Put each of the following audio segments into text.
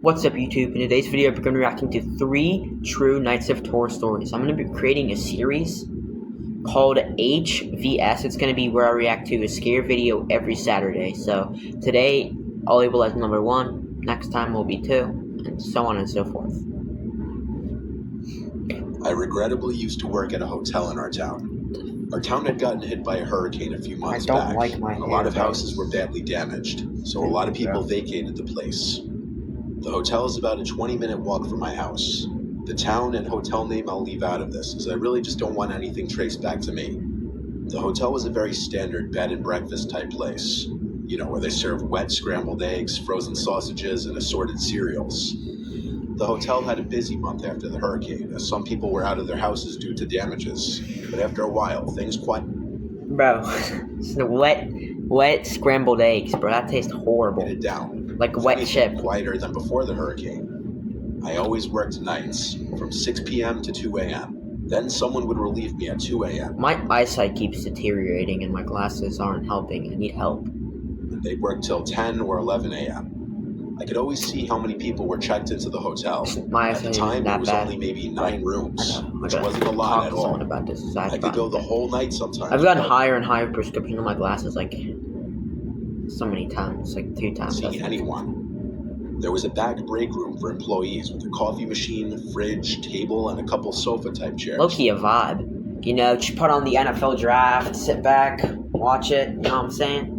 What's up, YouTube? In today's video, we're going to be reacting to 3 true Nightshift horror stories. I'm going to be creating a series called HVS. It's going to be where I react to a scare video every Saturday. So today, I'll label as number 1. Next time will be 2, and so on and so forth. I regrettably used to work at a hotel in our town. Our town had gotten hit by a hurricane a few months back. Like my a lot of houses were badly damaged, so a lot of people vacated the place. The hotel is about a 20-minute walk from my house. The town and hotel name I'll leave out of this, as I really just don't want anything traced back to me. The hotel was a very standard bed and breakfast type place. You know, where they serve wet scrambled eggs, frozen sausages, and assorted cereals. The hotel had a busy month after the hurricane, as some people were out of their houses due to damages. But after a while, things Bro, it's the wet scrambled eggs, bro. That tastes horrible. quieted down. Like a wet chip. Quieter than before the hurricane. I always worked nights, from 6 p.m. to 2 a.m. Then someone would relieve me at 2 a.m. My eyesight keeps deteriorating and my glasses aren't helping. I need help. And they'd work till 10 or 11 a.m. I could always see how many people were checked into the hotel. My at the eyesight time, isn't it that was bad. only maybe 9 rooms, which wasn't a Talk lot to at all. someone about this. I could go the whole night sometimes. I've gotten higher and higher prescription on my glasses, like so many times, like 2 times. See anyone. There was a back break room for employees with a coffee machine, fridge, table, and a couple sofa type chairs. Low-key a vibe. You know, just put on the NFL draft, sit back, watch it, you know what I'm saying?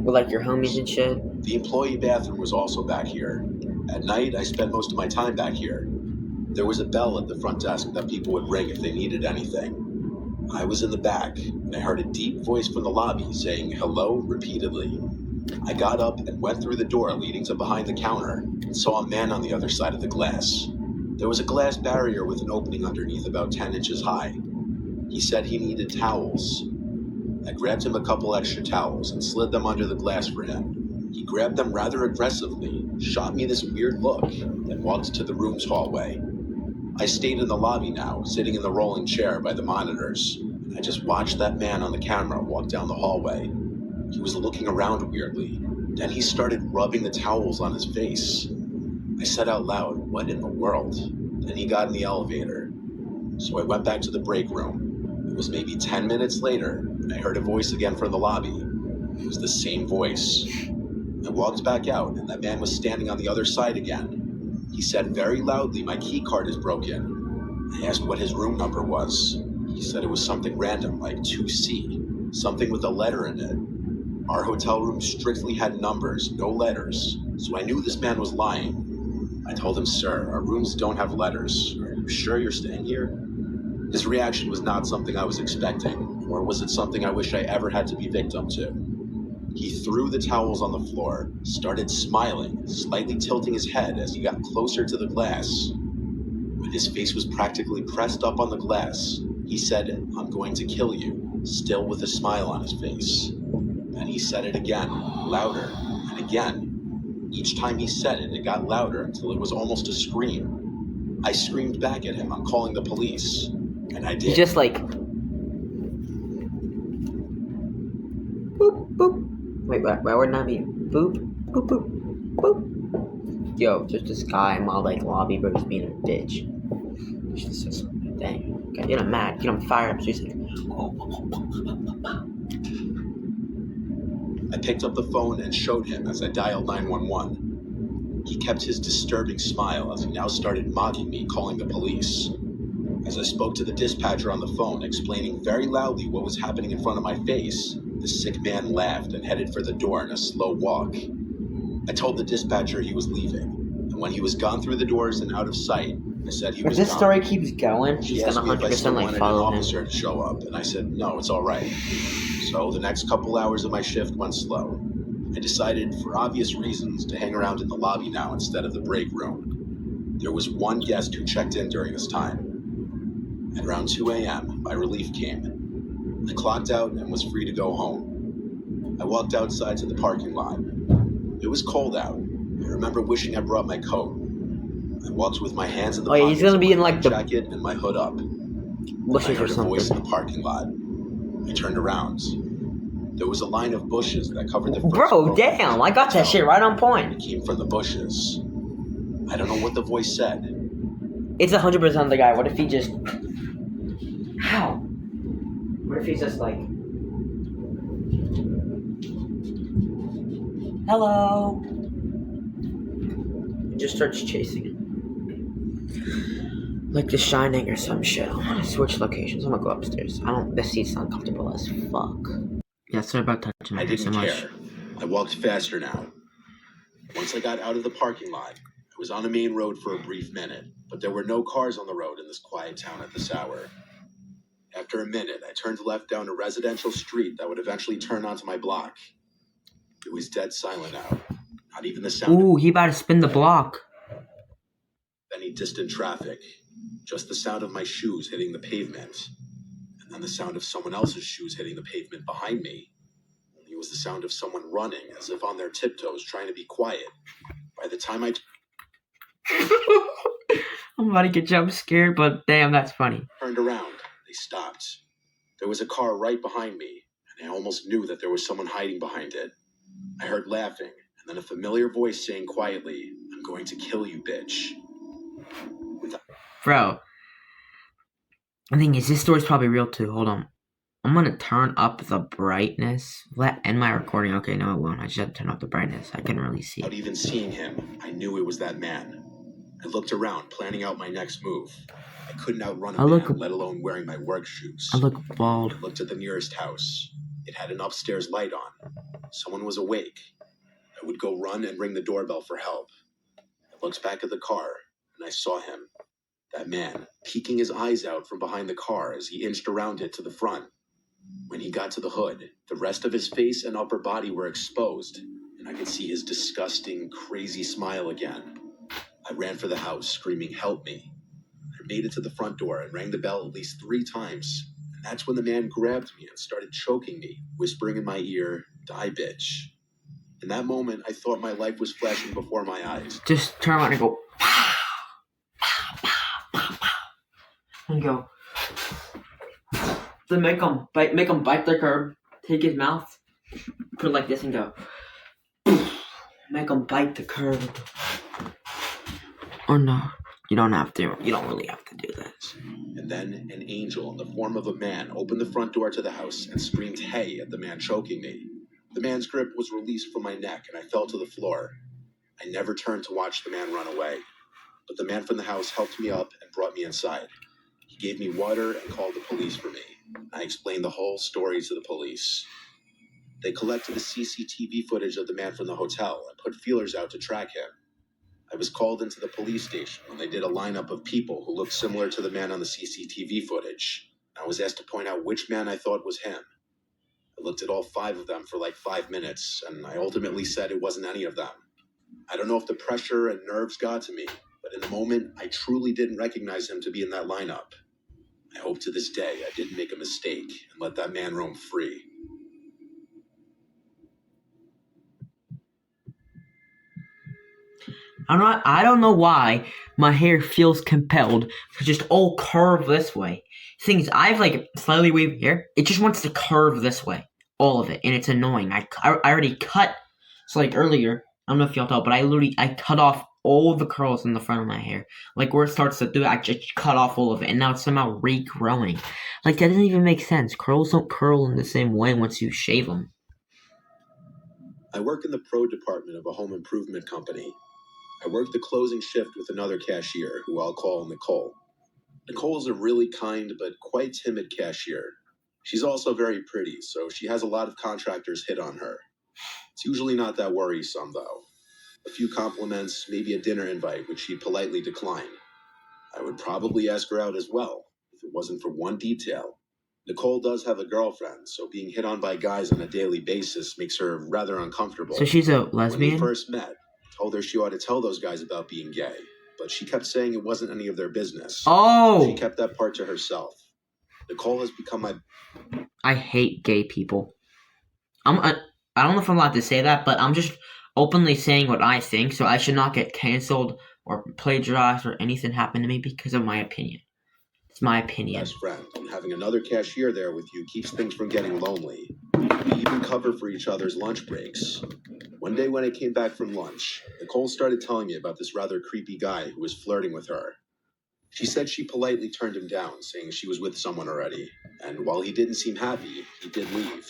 With like your homies and shit. The employee bathroom was also back here. At night, I spent most of my time back here. There was a bell at the front desk that people would ring if they needed anything. I was in the back, and I heard a deep voice from the lobby saying hello repeatedly. I got up and went through the door leading to behind the counter and saw a man on the other side of the glass. There was a glass barrier with an opening underneath about 10 inches high. He said he needed towels. I grabbed him a couple extra towels and slid them under the glass for him. He grabbed them rather aggressively, shot me this weird look, and walked to the room's hallway. I stayed in the lobby now, sitting in the rolling chair by the monitors. I just watched that man on the camera walk down the hallway. He was looking around weirdly. Then he started rubbing the towels on his face. I said out loud, "What in the world?" Then he got in the elevator. So I went back to the break room. It was maybe 10 minutes later, and I heard a voice again from the lobby. It was the same voice. I walked back out, and that man was standing on the other side again. He said very loudly, "My key card is broken." I asked what his room number was. He said it was something random, like 2C, something with a letter in it. Our hotel room strictly had numbers, no letters, so I knew this man was lying. I told him, "Sir, our rooms don't have letters. Are you sure you're staying here?" His reaction was not something I was expecting, or was it something I wish I ever had to be victim to. He threw the towels on the floor, started smiling, slightly tilting his head as he got closer to the glass. When his face was practically pressed up on the glass, he said, "I'm going to kill you," still with a smile on his face. And he said it again, louder, and again. Each time he said it, it got louder until it was almost a scream. I screamed back at him, "I'm calling the police." And I did. He just like boop boop. Wait, why would not be boop boop boop boop? Yo, just this guy in my like lobby, bro, just being a bitch. He's just dang. Get him mad, get him fired up. So he's like, I picked up the phone and showed him as I dialed 911. He kept his disturbing smile as he now started mocking me, calling the police. As I spoke to the dispatcher on the phone, explaining very loudly what was happening in front of my face, the sick man laughed and headed for the door in a slow walk. I told the dispatcher he was leaving, and when he was gone through the doors and out of sight, I said he was if this gone. story keeps going, she's He gonna asked me if I still 100% like wanted an follow him. officer to show up, and I said, no, it's all right. So the next couple hours of my shift went slow. I decided, for obvious reasons, to hang around in the lobby now instead of the break room. There was one guest who checked in during this time. At around 2 a.m., my relief came. I clocked out and was free to go home. I walked outside to the parking lot. It was cold out. I remember wishing I brought my coat. I walked with my hands in the pockets he's gonna be of in my like the jacket and my hood up. bushes I or heard a voice in something. the parking lot. I turned around. There was a line of bushes that covered the first Bro, floor. damn, I got that shit right on point. It came from the bushes. I don't know what the voice said. It's 100% the guy. What if he just... How? What if he's just like... Hello? He just starts chasing him. Like The Shining or some shit. I'm gonna switch locations. I'm gonna go upstairs. This seat's uncomfortable as fuck. Yeah, sorry about touching my hair so much. Care. I walked faster now. Once I got out of the parking lot, I was on a main road for a brief minute, but there were no cars on the road in this quiet town at this hour. After a minute, I turned left down a residential street that would eventually turn onto my block. It was dead silent now. Not even the sound Ooh, he about to spin the block. of any distant traffic. Just the sound of my shoes hitting the pavement. And then the sound of someone else's shoes hitting the pavement behind me. It was the sound of someone running, as if on their tiptoes, trying to be quiet. By the time I I'm about to get jump scared, but damn, that's funny. turned around, they stopped. There was a car right behind me, and I almost knew that there was someone hiding behind it. I heard laughing, and then a familiar voice saying quietly, "I'm going to kill you, bitch." Bro, the thing is, this story's probably real too. Hold on. I'm gonna turn up the brightness. End my recording. Okay, no, it won't. I just had to turn up the brightness. I couldn't really see. Without even seeing him, I knew it was that man. I looked around, planning out my next move. I couldn't outrun a man, let alone wearing my work shoes. I look bald. I looked at the nearest house. It had an upstairs light on. Someone was awake. I would go run and ring the doorbell for help. I looked back at the car, and I saw him. That man, peeking his eyes out from behind the car as he inched around it to the front. When he got to the hood, the rest of his face and upper body were exposed, and I could see his disgusting, crazy smile again. I ran for the house, screaming, "Help me." I made it to the front door and rang the bell at least 3 times, and that's when the man grabbed me and started choking me, whispering in my ear, "Die, bitch." In that moment, I thought my life was flashing before my eyes. Just turn around and go, pow, pow, pow, pow, pow. And go. Then make him bite the curb, take his mouth, put it like this and go. Make him bite the curb. Or no, you don't have to. You don't really have to do that. And then an angel in the form of a man opened the front door to the house and screamed "hey" at the man choking me. The man's grip was released from my neck and I fell to the floor. I never turned to watch the man run away, but the man from the house helped me up and brought me inside. He gave me water and called the police for me. I explained the whole story to the police. They collected the CCTV footage of the man from the hotel and put feelers out to track him. I was called into the police station when they did a lineup of people who looked similar to the man on the CCTV footage. I was asked to point out which man I thought was him. I looked at all 5 of them for like 5 minutes, and I ultimately said it wasn't any of them. I don't know if the pressure and nerves got to me, but in the moment, I truly didn't recognize him to be in that lineup. I hope to this day I didn't make a mistake and let that man roam free. I don't know why my hair feels compelled to just all curve this way. Thing is, I have like slightly wavy hair. It just wants to curve this way, all of it, and it's annoying. I already cut. So like earlier, I don't know if y'all know, but I cut off all the curls in the front of my hair. Like where it starts to do it, I just cut off all of it, and now it's somehow regrowing. Like that doesn't even make sense. Curls don't curl in the same way once you shave them. I work in the pro department of a home improvement company. I work the closing shift with another cashier, who I'll call Nicole. Nicole is a really kind but quite timid cashier. She's also very pretty, so she has a lot of contractors hit on her. It's usually not that worrisome, though. A few compliments, maybe a dinner invite, which she'd politely decline. I would probably ask her out as well, if it wasn't for one detail. Nicole does have a girlfriend, so being hit on by guys on a daily basis makes her rather uncomfortable. So she's a lesbian? When we first met, I told her she ought to tell those guys about being gay, but she kept saying it wasn't any of their business. Oh! She kept that part to herself. Nicole has become my... I hate gay people. I don't know if I'm allowed to say that, but I'm just openly saying what I think, so I should not get canceled or plagiarized or anything happen to me because of my opinion. It's my opinion. Best friend, and having another cashier there with you keeps things from getting lonely. We even cover for each other's lunch breaks. One day when I came back from lunch, Nicole started telling me about this rather creepy guy who was flirting with her. She said she politely turned him down, saying she was with someone already, and while he didn't seem happy, he did leave.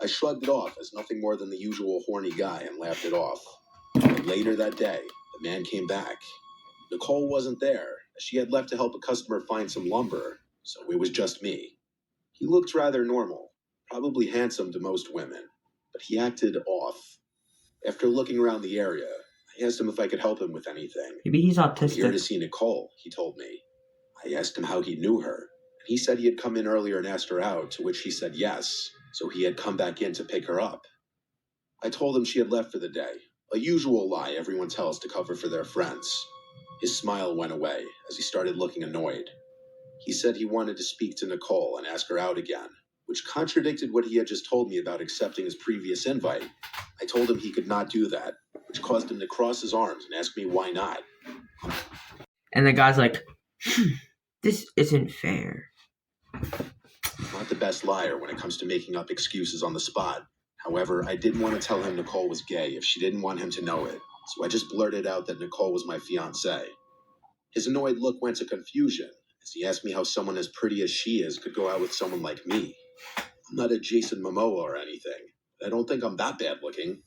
I shrugged it off as nothing more than the usual horny guy and laughed it off. But later that day, the man came back. Nicole wasn't there, as she had left to help a customer find some lumber, so it was just me. He looked rather normal, probably handsome to most women, but he acted off. After looking around the area, I asked him if I could help him with anything. Maybe he's I'm here to autistic. see Nicole, he told me. I asked him how he knew her, and he said he had come in earlier and asked her out, to which she said yes, so he had come back in to pick her up. I told him she had left for the day, a usual lie everyone tells to cover for their friends. His smile went away as he started looking annoyed. He said he wanted to speak to Nicole and ask her out again, which contradicted what he had just told me about accepting his previous invite. I told him he could not do that, which caused him to cross his arms and ask me why not. And the guy's like, this isn't fair. I'm not the best liar when it comes to making up excuses on the spot. However, I didn't want to tell him Nicole was gay if she didn't want him to know it, so I just blurted out that Nicole was my fiancée. His annoyed look went to confusion as he asked me how someone as pretty as she is could go out with someone like me. I'm not a Jason Momoa or anything. I don't think I'm that bad looking.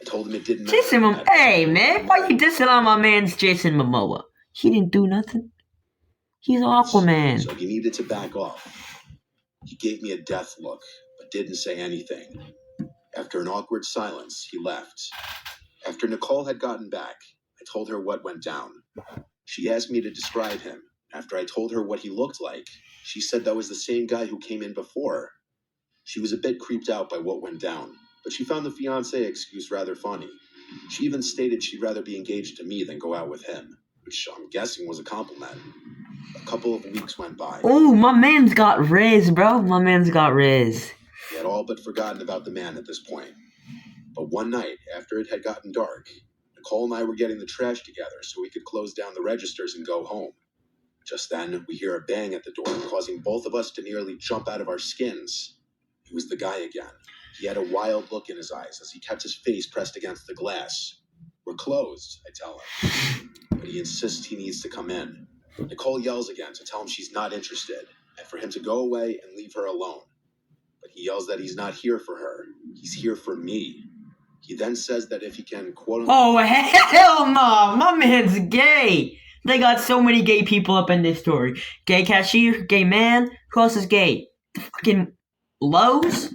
I told him it didn't matter. Jason Momoa. Hey, man, why you dissing on my man's Jason Momoa? He didn't do nothing. He's Aquaman. So he needed to back off. He gave me a death look, but didn't say anything. After an awkward silence, he left. After Nicole had gotten back, I told her what went down. She asked me to describe him. After I told her what he looked like, she said that was the same guy who came in before. She was a bit creeped out by what went down, but she found the fiancé excuse rather funny. She even stated she'd rather be engaged to me than go out with him, which I'm guessing was a compliment. A couple of weeks went by. Oh, my man's got riz, bro. My man's got riz. We had all but forgotten about the man at this point. But one night, after it had gotten dark, Nicole and I were getting the trash together so we could close down the registers and go home. Just then, we hear a bang at the door, causing both of us to nearly jump out of our skins. It was the guy again. He had a wild look in his eyes as he kept his face pressed against the glass. We're closed, I tell him. But he insists he needs to come in. Nicole yells again to tell him she's not interested, and for him to go away and leave her alone. But he yells that he's not here for her. He's here for me. He then says that if he can, quote unquote... Oh, hell no! My man's gay! They got so many gay people up in this story. Gay cashier, gay man, who else is gay? The fucking Lowe's?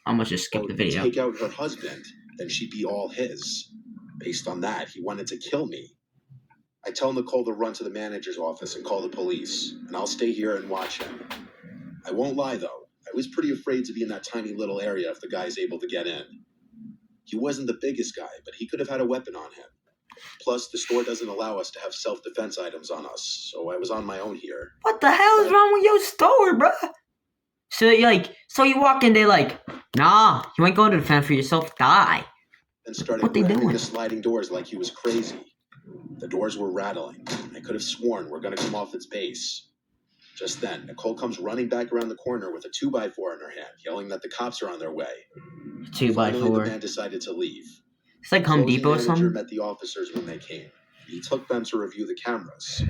I'm gonna just skip the video. Take out her husband, then she'd be all his. Based on that, he wanted to kill me. I tell Nicole to run to the manager's office and call the police, and I'll stay here and watch him. I won't lie, though. I was pretty afraid to be in that tiny little area if the guy's able to get in. He wasn't the biggest guy, but he could have had a weapon on him. Plus, the store doesn't allow us to have self-defense items on us, so I was on my own here. What the hell is wrong with your store, bruh? So you walk in, they like, nah, you ain't going to defend for yourself, die. And started What they grabbing doing? the sliding doors like he was crazy. The doors were rattling. I could have sworn we're going to come off its base. Just then, Nicole comes running back around the corner with a 2x4 in her hand, yelling that the cops are on their way. 2x4. Finally, the man decided to leave. It's like Home Depot or The manager something. met the officers when they came. He took them to review the cameras.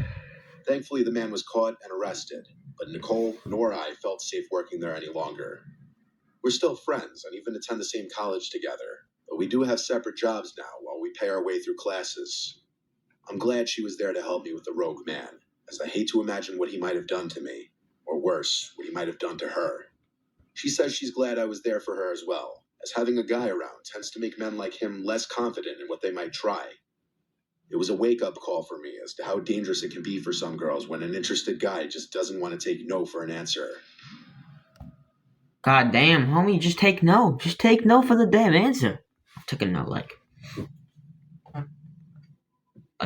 Thankfully, the man was caught and arrested, but Nicole nor I felt safe working there any longer. We're still friends and even attend the same college together, but we do have separate jobs now while we pay our way through classes. I'm glad she was there to help me with the rogue man, as I hate to imagine what he might have done to me, or worse, what he might have done to her. She says she's glad I was there for her as well, as having a guy around tends to make men like him less confident in what they might try. It was a wake-up call for me as to how dangerous it can be for some girls when an interested guy just doesn't want to take no for an answer. God damn, homie, just take no. Just take no for the damn answer. I took a no like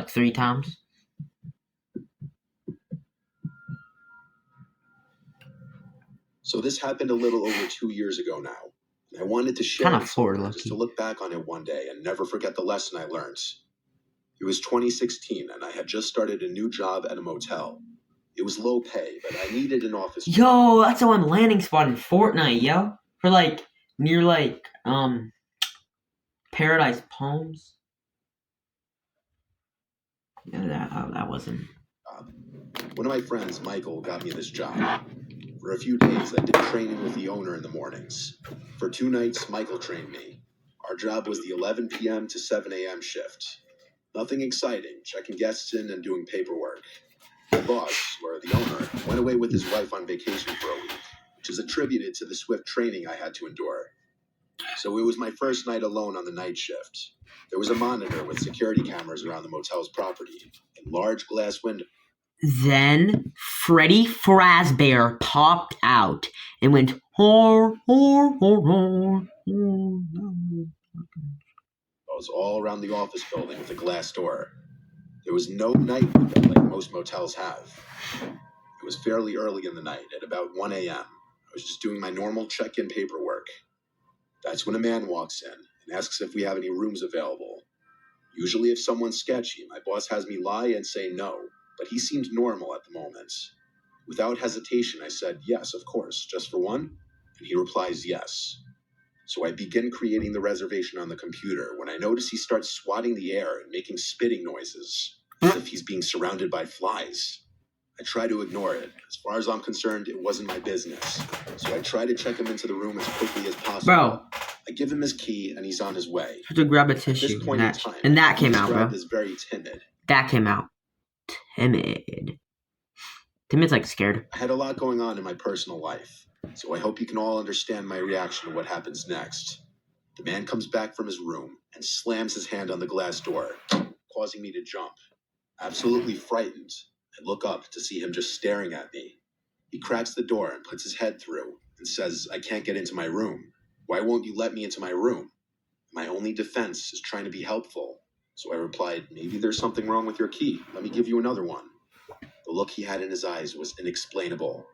3 times. So this happened a little over 2 years ago now. And I wanted to share Kinda it somewhere forward-looking. just to look back on it one day and never forget the lesson I learned. It was 2016 and I had just started a new job at a motel. It was low pay, but I needed an office job. Yo, that's the one landing spot in Fortnite, yo. For like near like Paradise Palms. Yeah, that wasn't. One of my friends, Michael, got me this job. For a few days, I did training with the owner in the mornings. For 2 nights, Michael trained me. Our job was the 11 p.m. to 7 a.m. shift. Nothing exciting, checking guests in and doing paperwork. My boss, or the owner, went away with his wife on vacation for a week, which is attributed to the swift training I had to endure. So it was my first night alone on the night shift. There was a monitor with security cameras around the motel's property and large glass windows. Then Freddy Fazbear popped out and went hor hor hor hor. All around the office building with a glass door. There was no night window like most motels have. It was fairly early in the night, at about 1 a.m. I was just doing my normal check-in paperwork. That's when a man walks in and asks if we have any rooms available. Usually if someone's sketchy, my boss has me lie and say no, but he seemed normal at the moment. Without hesitation, I said, yes, of course, just for one? And he replies, yes. So I begin creating the reservation on the computer when I notice he starts swatting the air and making spitting noises, as if he's being surrounded by flies. I try to ignore it. As far as I'm concerned, it wasn't my business. So I try to check him into the room as quickly as possible. Bro. I give him his key and he's on his way. I have to grab a tissue. At this point in time, and that came out, bro. Is very timid. That came out. Timid. Timid's like scared. I had a lot going on in my personal life, so I hope you can all understand my reaction to what happens next. The man comes back from his room and slams his hand on the glass door, causing me to jump. Absolutely frightened, I look up to see him just staring at me. He cracks the door and puts his head through and says, I can't get into my room. Why won't you let me into my room? My only defense is trying to be helpful. So I replied, maybe there's something wrong with your key. Let me give you another one. The look he had in his eyes was inexplainable.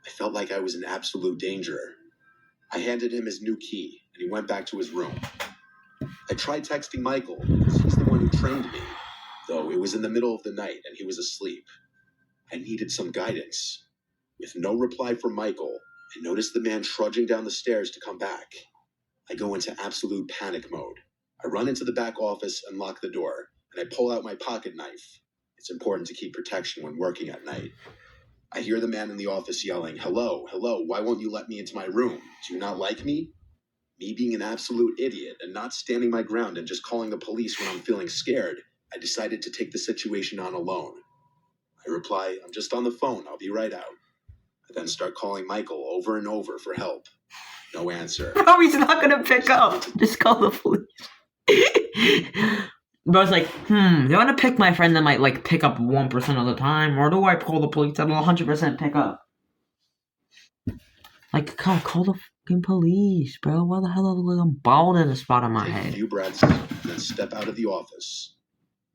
I felt like I was in absolute danger. I handed him his new key, and he went back to his room. I tried texting Michael, because he's the one who trained me, though it was in the middle of the night and he was asleep. I needed some guidance. With no reply from Michael, I noticed the man trudging down the stairs to come back. I go into absolute panic mode. I run into the back office and lock the door, and I pull out my pocket knife. It's important to keep protection when working at night. I hear the man in the office yelling, hello, hello, why won't you let me into my room? Do you not like me? Me being an absolute idiot and not standing my ground and just calling the police when I'm feeling scared, I decided to take the situation on alone. I reply, I'm just on the phone, I'll be right out. I then start calling Michael over and over for help. No answer. Bro, he's not gonna pick up. Just call the police. Bro's like, do I want to pick my friend that might like pick up 1% of the time, or do I call the police that'll 100% pick up? Like, call the fucking police, bro. Why the hell am I bald in a spot on my head? Take a few breaths and then step out of the office.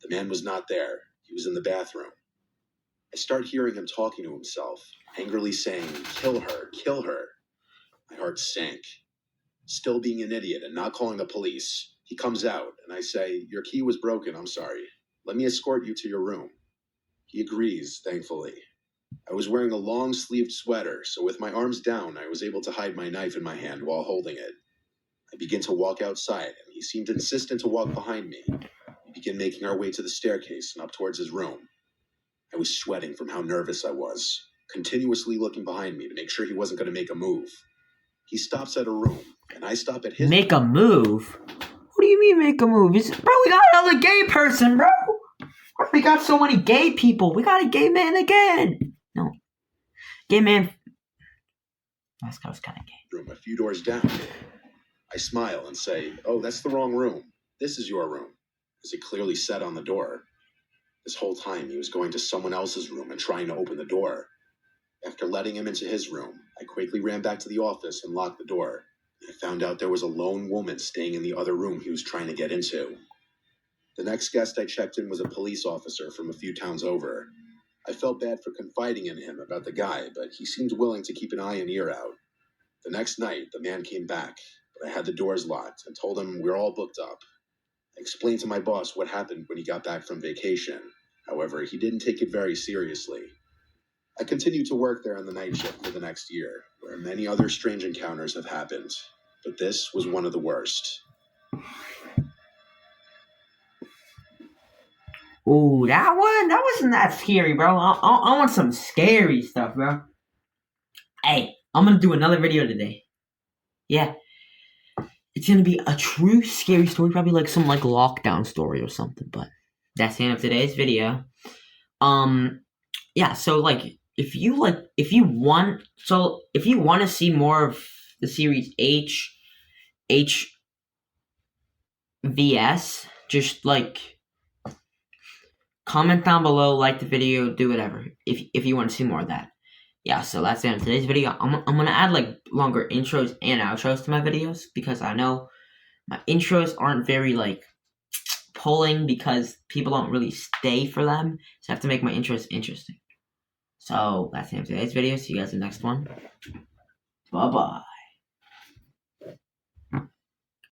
The man was not there. He was in the bathroom. I start hearing him talking to himself, angrily saying, kill her, kill her. My heart sank. Still being an idiot and not calling the police, he comes out and I say, your key was broken, I'm sorry. Let me escort you to your room. He agrees, thankfully. I was wearing a long-sleeved sweater, so with my arms down, I was able to hide my knife in my hand while holding it. I begin to walk outside, and he seemed insistent to walk behind me. We begin making our way to the staircase and up towards his room. I was sweating from how nervous I was, continuously looking behind me to make sure he wasn't going to make a move. He stops at a room, and I stop at his. Make a move? What do you mean make a move? Bro, we got another gay person, bro. We got so many gay people. We got a gay man again. No. Gay man. That was kind of gay. Room a few doors down. I smile and say, oh, that's the wrong room. This is your room, as it clearly said on the door. This whole time, he was going to someone else's room and trying to open the door. After letting him into his room, I quickly ran back to the office and locked the door. I found out there was a lone woman staying in the other room he was trying to get into. The next guest I checked in was a police officer from a few towns over. I felt bad for confiding in him about the guy, but he seemed willing to keep an eye and ear out. The next night, the man came back, but I had the doors locked and told him we're all booked up. I explained to my boss what happened when he got back from vacation. However, he didn't take it very seriously. I continued to work there on the night shift for the next year, where many other strange encounters have happened, but this was one of the worst. Ooh, that wasn't that scary, bro. I want some scary stuff, bro. Hey, I'm gonna do another video today. Yeah. It's gonna be a true scary story, probably like some like lockdown story or something, but that's the end of today's video. Yeah, so like if you want to see more of the series HVS, just like comment down below, like the video, do whatever if you want to see more of that. Yeah, so that's the end of today's video. I'm gonna add like longer intros and outros to my videos because I know my intros aren't very like pulling because people don't really stay for them, so I have to make my intros interesting. So that's the end of today's video. See you guys in the next one. Bye bye.